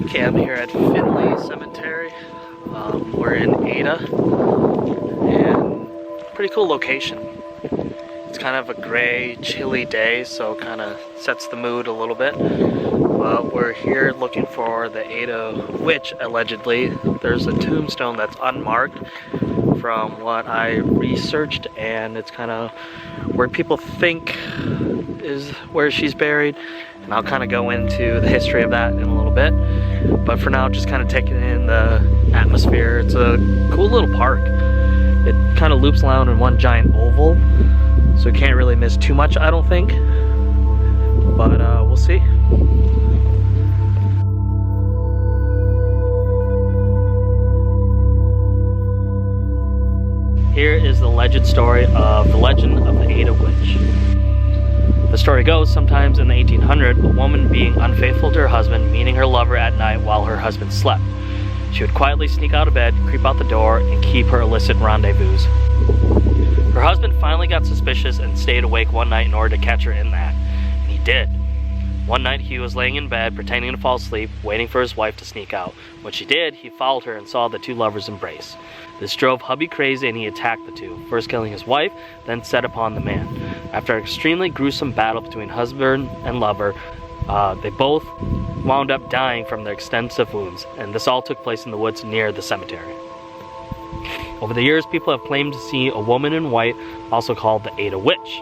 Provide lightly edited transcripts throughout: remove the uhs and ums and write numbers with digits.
Okay, I'm here at Finley Cemetery. We're in Ada, and pretty cool location. It's kind of a gray, chilly day, so kind of sets the mood a little bit. But we're here looking for the Ada witch, allegedly. There's a tombstone that's unmarked from what I researched, and it's kind of where people think is where she's buried. And I'll kind of go into the history of that in a little bit. But for now, just kind of taking in the atmosphere. It's a cool little park. It kind of loops around in one giant oval, so you can't really miss too much, I don't think. But we'll see. Here is the legend story of the legend of the Ada Witch. The story goes, sometimes in the 1800s, a woman being unfaithful to her husband, meeting her lover at night while her husband slept. She would quietly sneak out of bed, creep out the door, and keep her illicit rendezvous. Her husband finally got suspicious and stayed awake one night in order to catch her in that. And he did. One night he was laying in bed, pretending to fall asleep, waiting for his wife to sneak out. When she did, he followed her and saw the two lovers embrace. This drove hubby crazy and he attacked the two, first killing his wife, then set upon the man. After an extremely gruesome battle between husband and lover, they both wound up dying from their extensive wounds, and this all took place in the woods near the cemetery. Over the years, people have claimed to see a woman in white, also called the Ada Witch,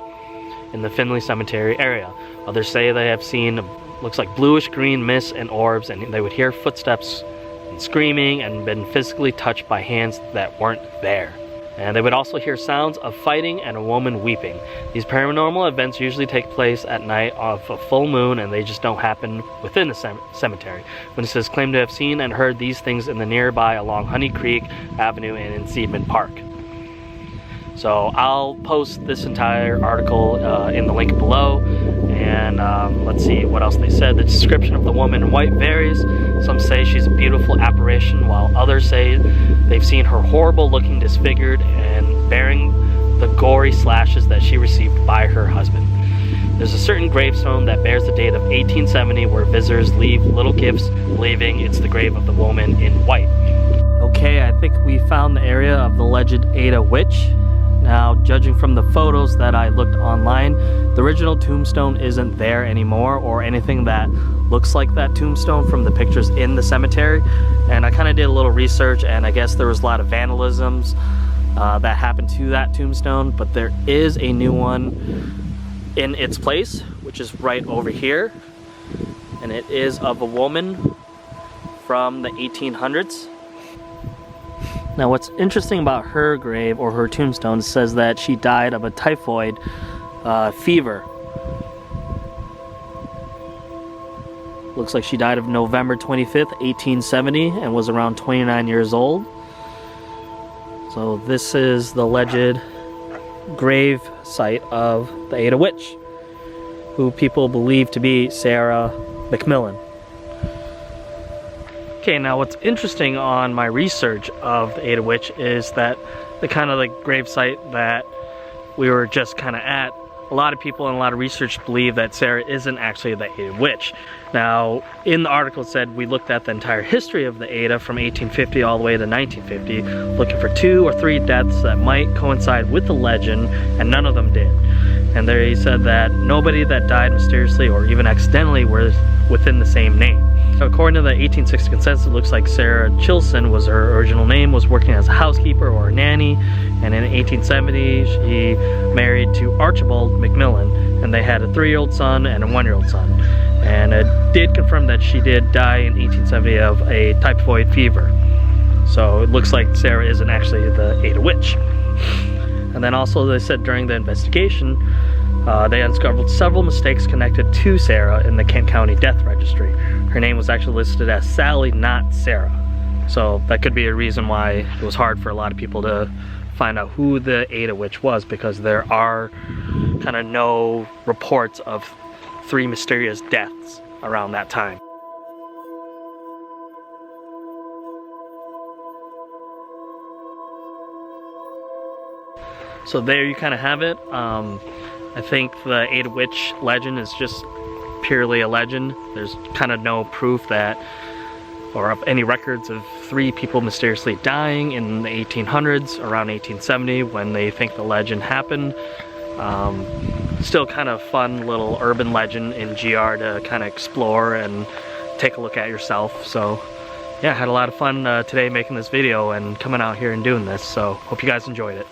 in the Finley Cemetery area. Others say they have seen, looks like bluish green mist and orbs, and they would hear footsteps and screaming and been physically touched by hands that weren't there. And they would also hear sounds of fighting and a woman weeping. These paranormal events usually take place at night of a full moon, and they just don't happen within the cemetery. Witnesses claim to have seen and heard these things in the nearby along Honey Creek Avenue and in Seidman Park. So I'll post this entire article in the link below, and let's see what else they said. The description of the woman in white varies. Some say she's a beautiful apparition, while others say they've seen her horrible looking disfigured and bearing the gory slashes that she received by her husband. There's a certain gravestone that bears the date of 1870 where visitors leave little gifts, believing it's the grave of the woman in white. Okay, I think we found the area of the alleged Ada Witch. Now, judging from the photos that I looked online, the original tombstone isn't there anymore, or anything that looks like that tombstone from the pictures in the cemetery. And I kind of did a little research, and I guess there was a lot of vandalisms that happened to that tombstone, but there is a new one in its place, which is right over here. And it is of a woman from the 1800s. Now, what's interesting about her grave, or her tombstone, says that she died of a typhoid fever. Looks like she died of November 25th, 1870, and was around 29 years old. So this is the alleged grave site of the Ada Witch, who people believe to be Sarah McMillan. Okay, now what's interesting on my research of the Ada Witch is that the kind of like grave site that we were just kind of at, a lot of people and a lot of research believe that Sarah isn't actually the Ada Witch. Now, in the article it said we looked at the entire history of the Ada from 1850 all the way to 1950, looking for 2 or 3 deaths that might coincide with the legend, and none of them did. And there he said that nobody that died mysteriously or even accidentally were within the same name. According to the 1860 consensus, it looks like Sarah Chilson was her original name, was working as a housekeeper or a nanny, and in 1870 she married to Archibald McMillan, and they had a 3-year-old son and a 1-year-old son. And it did confirm that she did die in 1870 of a typhoid fever. So it looks like Sarah isn't actually the Ada Witch. And then also they said during the investigation, they uncovered several mistakes connected to Sarah in the Kent County Death Registry. Her name was actually listed as Sally, not Sarah. So that could be a reason why it was hard for a lot of people to find out who the Ada Witch was, because there are kind of no reports of 3 mysterious deaths around that time. So there you kind of have it. I think the Ada Witch legend is just purely a legend. There's kind of no proof that or of any records of 3 people mysteriously dying in the 1800s, around 1870, when they think the legend happened. Still kind of fun little urban legend in GR to kind of explore and take a look at yourself. So yeah, I had a lot of fun today making this video and coming out here and doing this, so hope you guys enjoyed it.